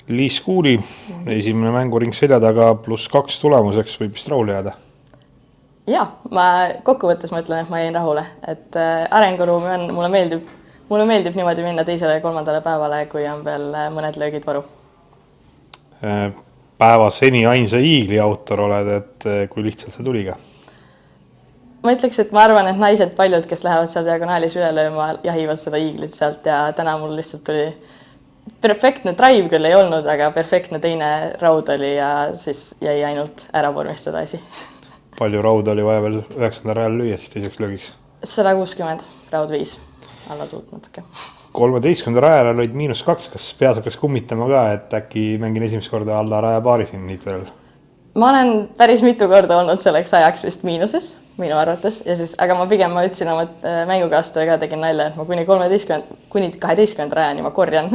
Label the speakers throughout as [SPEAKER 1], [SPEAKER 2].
[SPEAKER 1] Liis Kuuli, esimene mänguring selja taga, +2 tulemuseks võib vist rahule jääda.
[SPEAKER 2] Jaa, ma kokkuvõttes mõtlen, et ma jäin rahule, et arenguruumi on, mulle meeldib niimoodi minna teisele ja kolmandale päevale, kui on veel mõned löögid varu.
[SPEAKER 1] Päeva seni ainsa iigli autor oled, et kui lihtsalt see tuli ka?
[SPEAKER 2] Ma ütleks, et ma arvan, et naised paljud, kes lähevad seal diagonaalis üle lööma, jahivad seda iiglit sealt ja täna mul lihtsalt tuli perfektne drive küll ei olnud, aga perfektne teine raud oli ja siis jäi ainult ära vormistada asi.
[SPEAKER 1] Palju rauda oli vaja veel 9. rajal lüüa siis teiseks löögiks?
[SPEAKER 2] 160, raud 5, alla tuult natuke.
[SPEAKER 1] 13. rajal olid -2, kas peas hakkas kummitama ka, et äkki mängin esimest korda alla raja paari siin Niitverel?
[SPEAKER 2] Ma olen päris mitu korda olnud selleks ajaks vist miinuses, minu arvates, ja siis, aga ma pigem ütlesin oma mängukaastajale ka tegin nalja, et ma kuni 12. rajani ma korjan,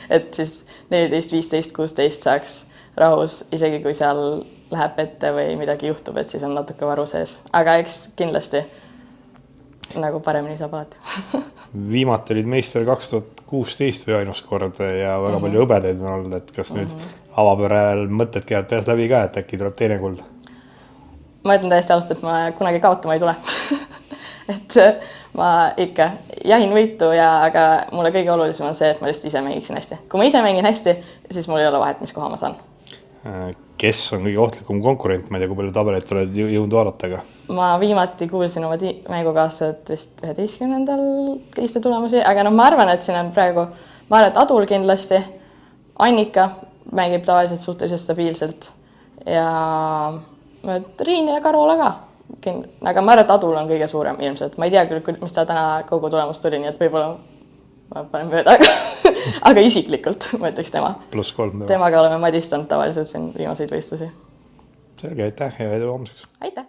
[SPEAKER 2] et siis 14, 15, 16 saaks rahus, isegi kui seal läheb ette või midagi juhtub, et siis on natuke varu sees. Aga eks kindlasti nagu paremini saab alati.
[SPEAKER 1] Viimati olid meister 2016 või ainus kord ja väga palju hõbedaid on olnud, et kas nüüd avapärajal mõtted käivad peas läbi ka, et äkki tuleb teine kuld?
[SPEAKER 2] Ma ütlen täiesti ausalt, et ma kunagi kaotama ei tule. Et ma ikka jahin võitu, aga mulle kõige olulisem on see, et ma lihtsalt ise mängiksin hästi. Kui ma ise mängin hästi, siis mul ei ole vahet, mis koha ma saan.
[SPEAKER 1] Kes on kõige ohtlikum konkurent? Ma ei tea, kui palju tabelit oled jõudnud vaadata, aga... Ma
[SPEAKER 2] viimati kuulsin oma mängukaaslased vist 11. teiste tulemusi, aga ma arvan, et siin on praegu Maret Adul kindlasti, Annika mängib tavaliselt suhteliselt stabiilselt ja Riin ja Karola ka. Aga Maret Adul on kõige suurem ilmselt. Ma ei tea küll, mis ta täna kogu tulemus tuli, nii et võib-olla ma panen mööda, aga isiklikult ma ütleks tema.
[SPEAKER 1] +3.
[SPEAKER 2] Temaga oleme madistanud tavaliselt siin viimaseid võistlusi.
[SPEAKER 1] Selge, aitäh ja edu homseks.
[SPEAKER 2] Aitäh!